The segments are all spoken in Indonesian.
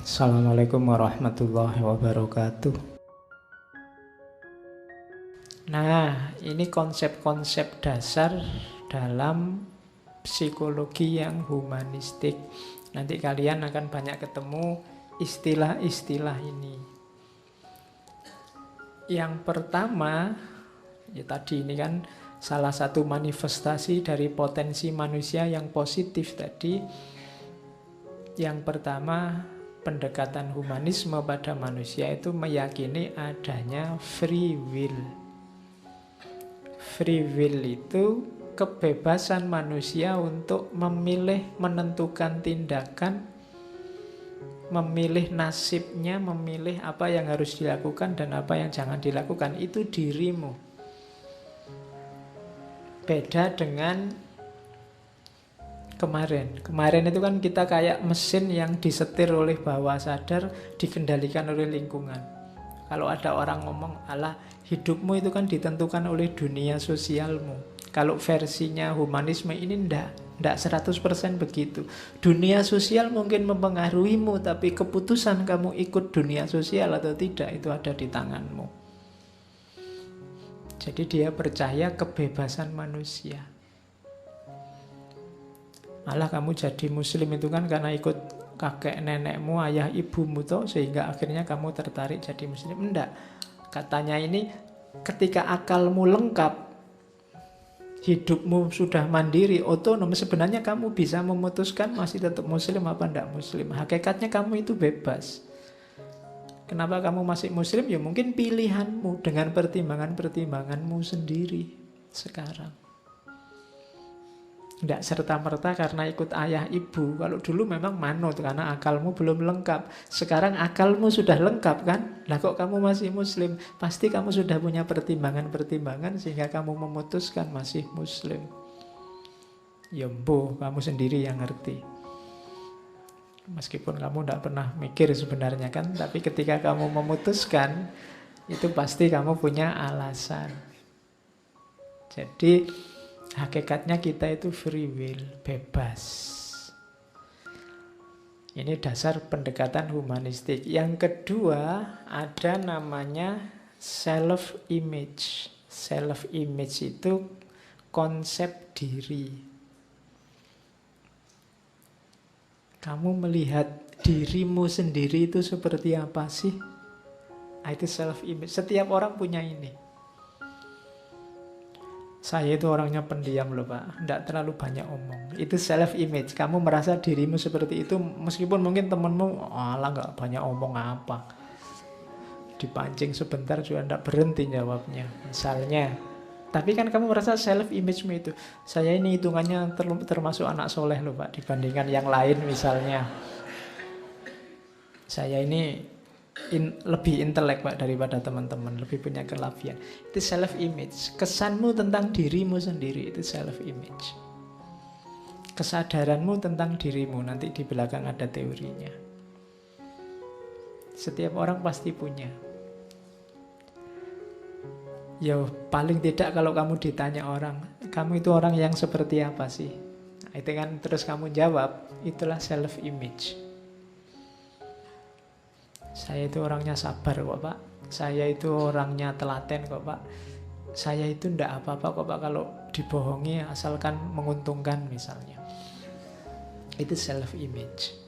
Assalamualaikum warahmatullahi wabarakatuh. Nah, ini konsep-konsep dasar dalam psikologi yang humanistik. Nanti kalian akan banyak ketemu istilah-istilah ini. Yang pertama, ya tadi ini kan salah satu manifestasi dari potensi manusia yang positif tadi. Yang pertama, pendekatan humanisme pada manusia itu meyakini adanya free will. Free will itu kebebasan manusia untuk memilih, menentukan tindakan, memilih nasibnya, memilih apa yang harus dilakukan dan apa yang jangan dilakukan. Itu dirimu. Beda dengan Kemarin itu kan kita kayak mesin yang disetir oleh bawah sadar, dikendalikan oleh lingkungan. Kalau ada orang ngomong, alah hidupmu itu kan ditentukan oleh dunia sosialmu. Kalau versinya humanisme ini ndak 100% begitu. Dunia sosial mungkin mempengaruhimu, tapi keputusan kamu ikut dunia sosial atau tidak itu ada di tanganmu. Jadi dia percaya kebebasan manusia. Malah kamu jadi muslim itu kan karena ikut kakek nenekmu, ayah ibumu toh, sehingga akhirnya kamu tertarik jadi muslim. Enggak. Katanya ini ketika akalmu lengkap, hidupmu sudah mandiri, otonom, sebenarnya kamu bisa memutuskan masih tetap muslim apa enggak muslim. Hakikatnya kamu itu bebas. Kenapa kamu masih muslim? Ya mungkin pilihanmu dengan pertimbangan-pertimbanganmu sendiri sekarang. Tidak serta-merta karena ikut ayah ibu. Kalau dulu memang manut karena akalmu belum lengkap. Sekarang akalmu sudah lengkap kan? Lah kok kamu masih muslim? Pasti kamu sudah punya pertimbangan-pertimbangan sehingga kamu memutuskan masih muslim. Ya mboh, kamu sendiri yang ngerti. Meskipun kamu tidak pernah mikir sebenarnya kan, tapi ketika kamu memutuskan, itu pasti kamu punya alasan. Jadi hakikatnya kita itu free will, bebas. Ini dasar pendekatan humanistik. Yang kedua, ada namanya self-image. Self-image itu konsep diri. Kamu melihat dirimu sendiri itu seperti apa sih? Itu self-image. Setiap orang punya ini. Saya itu orangnya pendiam loh Pak, tidak terlalu banyak omong. Itu self-image, kamu merasa dirimu seperti itu. Meskipun mungkin temenmu, alah gak banyak omong apa, dipancing sebentar juga tidak berhenti jawabnya misalnya. Tapi kan kamu merasa self-image-mu itu, saya ini hitungannya termasuk anak soleh loh Pak, dibandingkan yang lain misalnya. Saya ini lebih intelek Pak daripada teman-teman, lebih punya kelebihan. Itu self-image. Kesanmu tentang dirimu sendiri itu self-image. Kesadaranmu tentang dirimu, nanti di belakang ada teorinya. Setiap orang pasti punya. Ya paling tidak kalau kamu ditanya orang, kamu itu orang yang seperti apa sih? Nah, itu kan terus kamu jawab, itulah self-image. Saya itu orangnya sabar kok Pak. Saya itu orangnya telaten kok Pak. Saya itu ndak apa-apa kok Pak kalau dibohongi asalkan menguntungkan misalnya. Itu self-image.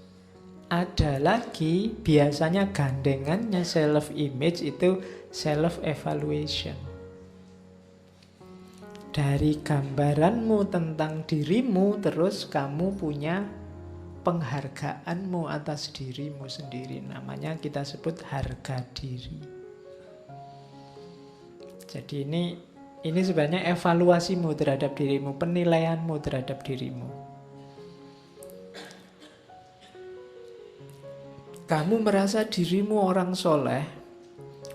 Ada lagi biasanya gandengannya self-image itu self-evaluation. Dari gambaranmu tentang dirimu terus kamu punya penghargaanmu atas dirimu sendiri. Namanya kita sebut harga diri. Jadi ini sebenarnya evaluasimu terhadap dirimu, penilaianmu terhadap dirimu. Kamu merasa dirimu orang soleh,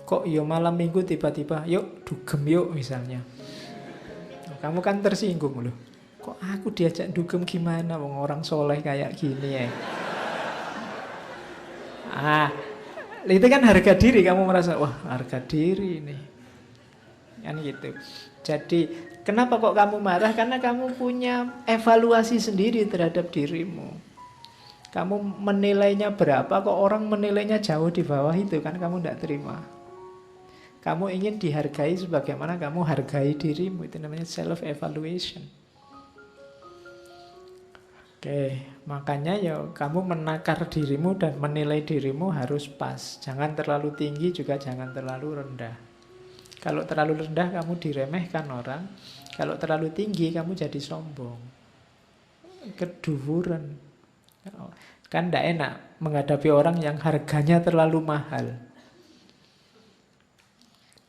kok ya malam minggu tiba-tiba yuk dugem yuk misalnya. Kamu kan tersinggung loh. Kok aku diajak dugem gimana, wong orang soleh kayak gini ya. Itu kan harga diri, kamu merasa, wah harga diri ini. Kan gitu. Jadi, kenapa kok kamu marah? Karena kamu punya evaluasi sendiri terhadap dirimu. Kamu menilainya berapa, kok orang menilainya jauh di bawah itu, kan kamu tidak terima. Kamu ingin dihargai sebagaimana kamu hargai dirimu. Itu namanya self-evaluation. Oke, makanya ya kamu menakar dirimu dan menilai dirimu harus pas. Jangan terlalu tinggi juga jangan terlalu rendah. Kalau terlalu rendah kamu diremehkan orang. Kalau terlalu tinggi kamu jadi sombong. Keduvuran. Kan tidak enak menghadapi orang yang harganya terlalu mahal.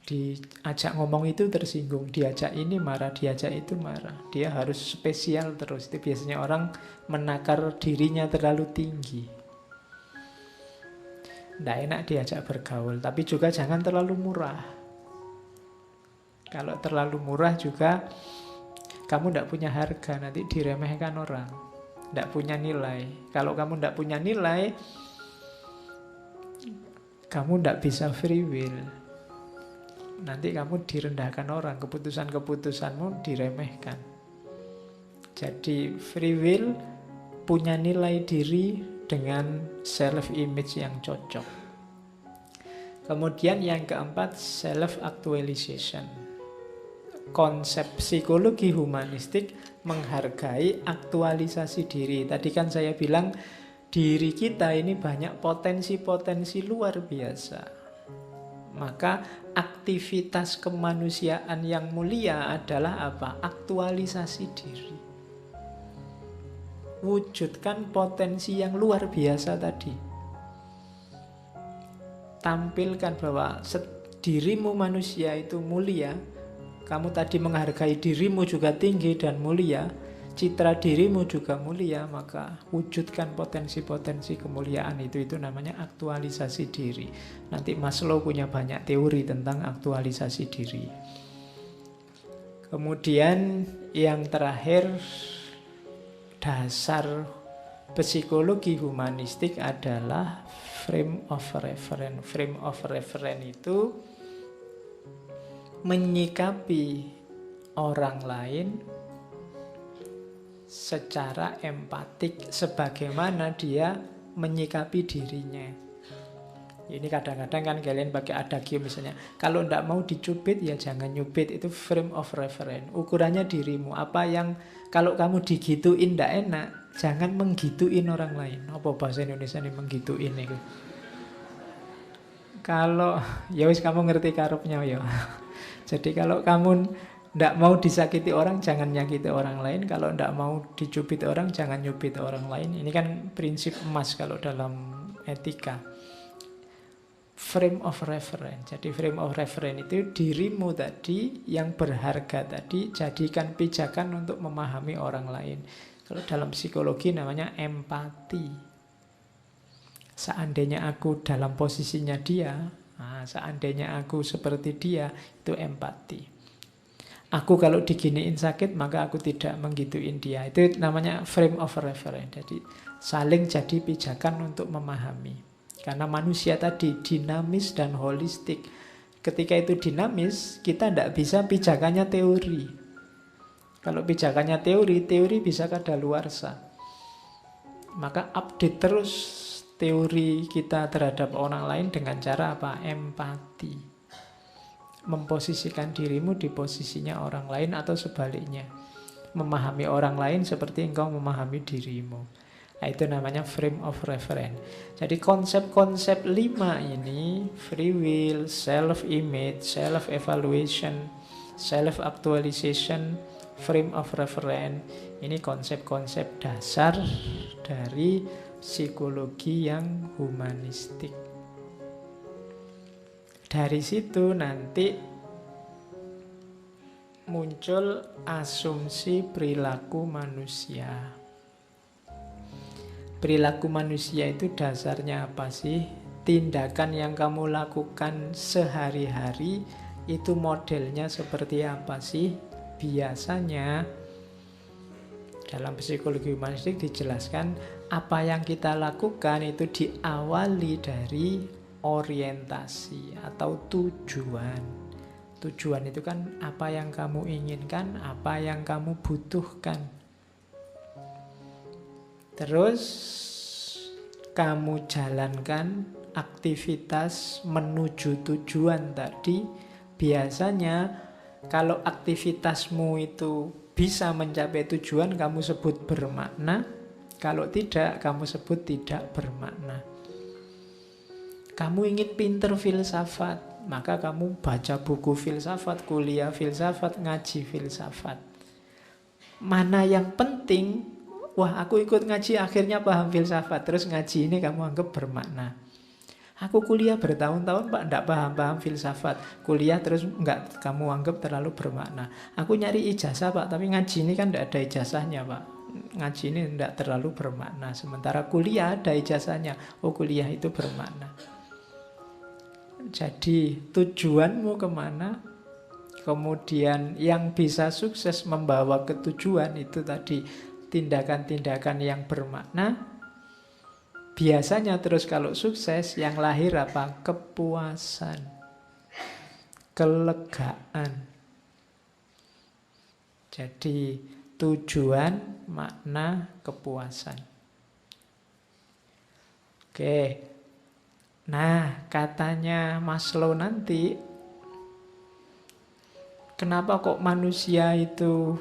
Diajak ngomong itu tersinggung, diajak ini marah, diajak itu marah. Dia harus spesial terus. Itu biasanya orang menakar dirinya terlalu tinggi. Tidak enak diajak bergaul, tapi juga jangan terlalu murah. Kalau terlalu murah juga kamu tidak punya harga, nanti diremehkan orang. Tidak punya nilai. Kalau kamu tidak punya nilai, kamu tidak bisa free will. Nanti kamu direndahkan orang, keputusan-keputusanmu diremehkan. Jadi free will punya nilai diri dengan self-image yang cocok. Kemudian yang keempat, self-actualization. Konsep psikologi humanistik menghargai aktualisasi diri. Tadi kan saya bilang diri kita ini banyak potensi-potensi luar biasa. Maka aktivitas kemanusiaan yang mulia adalah apa? Aktualisasi diri. Wujudkan potensi yang luar biasa tadi. Tampilkan bahwa dirimu manusia itu mulia. Kamu tadi menghargai dirimu juga tinggi dan mulia. Citra dirimu juga mulia, maka wujudkan potensi-potensi kemuliaan itu namanya aktualisasi diri. Nanti Maslow punya banyak teori tentang aktualisasi diri. Kemudian yang terakhir, dasar psikologi humanistik adalah frame of reference. Frame of reference itu menyikapi orang lain secara empatik sebagaimana dia menyikapi dirinya. Ini kadang-kadang kan kalian pakai adagio misalnya, kalau tidak mau dicubit ya jangan nyubit. Itu frame of reference. Ukurannya dirimu. Apa yang kalau kamu digituin tidak enak, jangan menggituin orang lain. Apa bahasa Indonesia ini menggituin itu? Kalau ya wis kamu ngerti karepnya ya. Jadi kalau kamu tidak mau disakiti orang, jangan nyakiti orang lain. Kalau tidak mau dicubit orang, jangan nyubit orang lain. Ini kan prinsip emas kalau dalam etika. Frame of reference. Jadi frame of reference itu dirimu tadi yang berharga tadi, jadikan pijakan untuk memahami orang lain. Kalau dalam psikologi namanya empati. Seandainya aku dalam posisinya dia, seandainya aku seperti dia, itu empati. Aku kalau diginiin sakit, maka aku tidak menggituin dia. Itu namanya frame of reference. Jadi saling jadi pijakan untuk memahami. Karena manusia tadi dinamis dan holistik. Ketika itu dinamis, kita tidak bisa pijakannya teori. Kalau pijakannya teori, teori bisa kadaluarsa. Maka update terus teori kita terhadap orang lain dengan cara apa? Empati. Memposisikan dirimu di posisinya orang lain atau sebaliknya. Memahami orang lain seperti engkau memahami dirimu. Nah, itu namanya frame of reference. Jadi konsep-konsep 5 ini, free will, self-image, self-evaluation, self-actualization, frame of reference, ini konsep-konsep dasar dari psikologi yang humanistik. Dari situ nanti muncul asumsi perilaku manusia. Perilaku manusia itu dasarnya apa sih? Tindakan yang kamu lakukan sehari-hari itu modelnya seperti apa sih? Biasanya dalam psikologi humanistik dijelaskan apa yang kita lakukan itu diawali dari orientasi atau tujuan. Tujuan itu kan apa yang kamu inginkan, apa yang kamu butuhkan. Terus kamu jalankan aktivitas menuju tujuan tadi, biasanya kalau aktivitasmu itu bisa mencapai tujuan, kamu sebut bermakna. Kalau tidak, kamu sebut tidak bermakna. Kamu ingin pinter filsafat, maka kamu baca buku filsafat, kuliah filsafat, ngaji filsafat. Mana yang penting? Wah, aku ikut ngaji akhirnya paham filsafat. Terus ngaji ini kamu anggap bermakna. Aku kuliah bertahun-tahun Pak, enggak paham-paham filsafat. Kuliah terus enggak kamu anggap terlalu bermakna. Aku nyari ijazah Pak, tapi ngaji ini kan enggak ada ijazahnya Pak. Ngaji ini enggak terlalu bermakna. Sementara kuliah ada ijazahnya. Oh, kuliah itu bermakna. Jadi tujuanmu kemana? Kemudian yang bisa sukses membawa ke tujuan itu tadi tindakan-tindakan yang bermakna. Biasanya terus kalau sukses yang lahir apa? Kepuasan, kelegaan. Jadi tujuan, makna, kepuasan. Oke. Nah, katanya Maslow nanti, kenapa kok manusia itu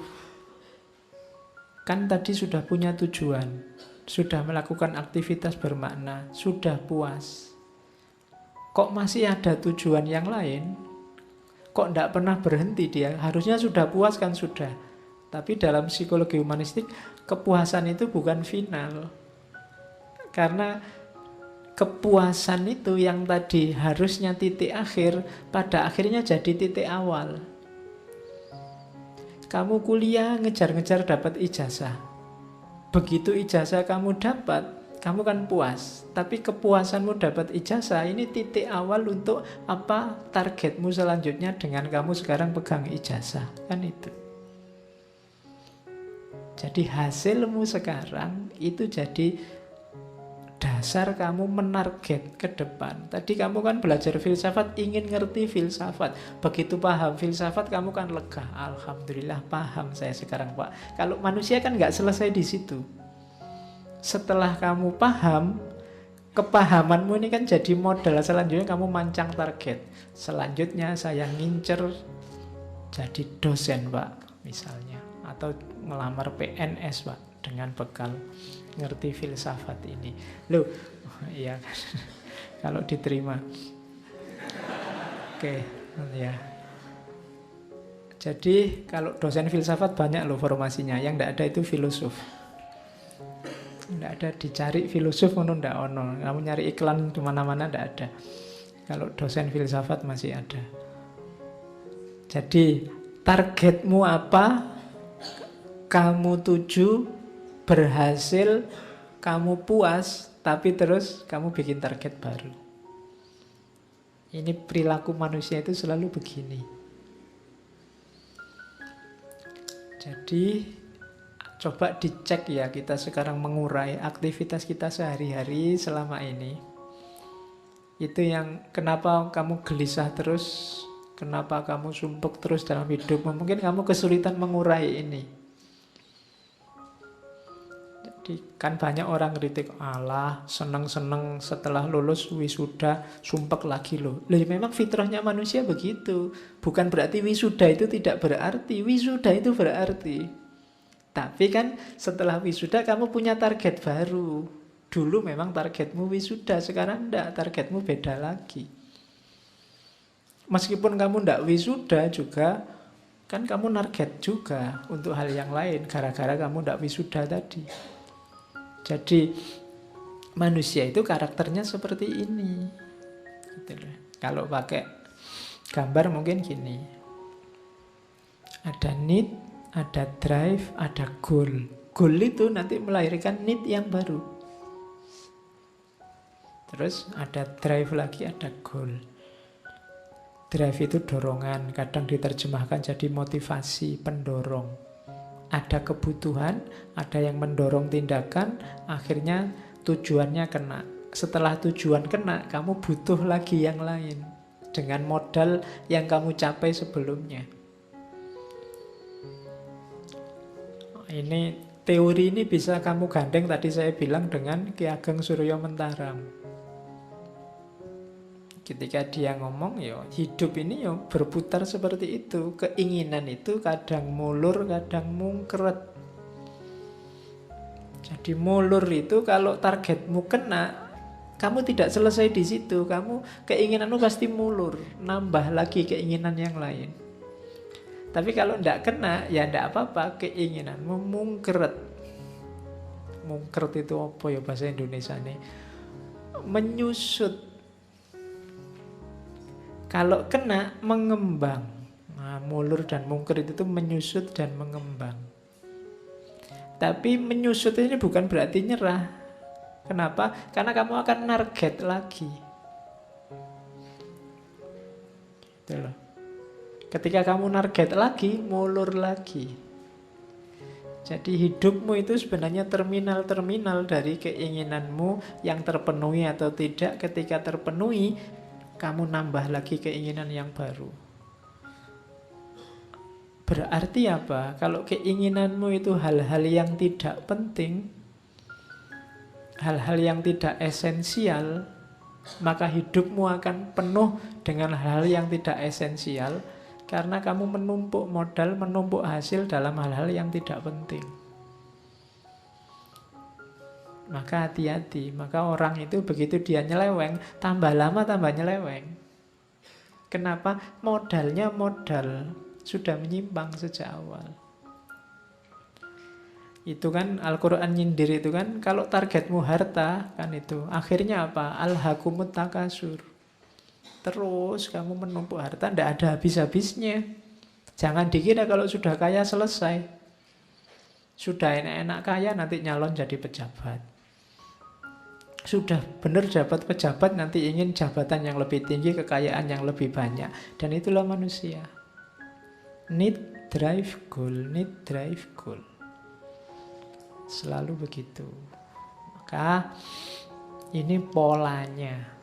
kan tadi sudah punya tujuan, sudah melakukan aktivitas bermakna, sudah puas. Kok masih ada tujuan yang lain? Kok tidak pernah berhenti dia? Harusnya sudah puas kan sudah. Tapi dalam psikologi humanistik, kepuasan itu bukan final. Karena kepuasan itu yang tadi harusnya titik akhir, pada akhirnya jadi titik awal. Kamu kuliah ngejar-ngejar dapat ijazah. Begitu ijazah kamu dapat, kamu kan puas. Tapi kepuasanmu dapat ijazah, ini titik awal untuk apa targetmu selanjutnya dengan kamu sekarang pegang ijazah. Kan itu. Jadi hasilmu sekarang itu jadi dasar kamu menarget ke depan. Tadi kamu kan belajar filsafat, ingin ngerti filsafat. Begitu paham filsafat, kamu kan lega. Alhamdulillah paham saya sekarang Pak. Kalau manusia kan nggak selesai di situ. Setelah kamu paham, kepahamanmu ini kan jadi modal. Selanjutnya kamu mancang target. Selanjutnya saya ngincer jadi dosen Pak, misalnya. Atau ngelamar PNS Pak, dengan bekal ngerti filsafat ini. Loh, iya kan. Kalau diterima. Oke, ya. Jadi kalau dosen filsafat banyak loh formasinya. Yang tidak ada itu filosof. Tidak ada, dicari filosof ngono ndak ono. Kamu nyari iklan di mana-mana ndak ada. Kalau dosen filsafat masih ada. Jadi targetmu apa? Kamu tuju, berhasil, kamu puas, tapi terus kamu bikin target baru. Ini perilaku manusia itu selalu begini. Jadi coba dicek ya, kita sekarang mengurai aktivitas kita sehari-hari selama ini. Itu yang kenapa kamu gelisah terus, kenapa kamu sumpek terus dalam hidup. Mungkin kamu kesulitan mengurai ini. Kan banyak orang kritik, alah seneng-seneng setelah lulus wisuda sumpek lagi loh. Loh memang fitrahnya manusia begitu. Bukan berarti wisuda itu tidak berarti. Wisuda itu berarti. Tapi kan setelah wisuda kamu punya target baru. Dulu memang targetmu wisuda, sekarang enggak, targetmu beda lagi. Meskipun kamu enggak wisuda juga, kan kamu target juga untuk hal yang lain. Gara-gara kamu enggak wisuda tadi. Jadi manusia itu karakternya seperti ini. Gitu loh. Kalau pakai gambar mungkin gini. Ada need, ada drive, ada goal. Goal itu nanti melahirkan need yang baru. Terus ada drive lagi, ada goal. Drive itu dorongan, kadang diterjemahkan jadi motivasi, pendorong. Ada kebutuhan, ada yang mendorong tindakan, akhirnya tujuannya kena. Setelah tujuan kena, kamu butuh lagi yang lain dengan modal yang kamu capai sebelumnya. Ini Teori ini bisa kamu gandeng tadi saya bilang dengan Ki Ageng Suryo Mentaram. Ketika dia ngomong, ya hidup ini ya berputar seperti itu. Keinginan itu kadang mulur, kadang mungkret. Jadi mulur itu kalau targetmu kena, kamu tidak selesai di situ. Kamu keinginanmu pasti mulur, nambah lagi keinginan yang lain. Tapi kalau tidak kena, ya tidak apa-apa, keinginanmu mungkret. Mungkret itu apa ya bahasa Indonesia ini? Menyusut. Kalau kena, mengembang. Nah, mulur dan mungkret itu menyusut dan mengembang. Tapi menyusut ini bukan berarti nyerah. Kenapa? Karena kamu akan target lagi. Gitu loh. Ketika kamu target lagi, mulur lagi. Jadi hidupmu itu sebenarnya terminal-terminal dari keinginanmu yang terpenuhi atau tidak. Ketika terpenuhi, kamu nambah lagi keinginan yang baru. Berarti apa? Kalau keinginanmu itu hal-hal yang tidak penting, hal-hal yang tidak esensial, maka hidupmu akan penuh dengan hal-hal yang tidak esensial. Karena kamu menumpuk modal, menumpuk hasil dalam hal-hal yang tidak penting. Maka hati-hati. Maka orang itu begitu dia nyeleweng, tambah lama tambah nyeleweng. Kenapa? Modalnya modal sudah menyimpang sejak awal. Itu kan Al-Quran nyindir itu kan, kalau targetmu harta kan itu, akhirnya apa? Alhaakumut takasur. Terus kamu menumpuk harta, tidak ada habis-habisnya. Jangan dikira kalau sudah kaya selesai. Sudah enak-enak kaya nanti nyalon jadi pejabat. Sudah benar dapat pejabat nanti ingin jabatan yang lebih tinggi, kekayaan yang lebih banyak. Dan itulah manusia. Need drive goal, need drive goal. Selalu begitu. Maka ini polanya.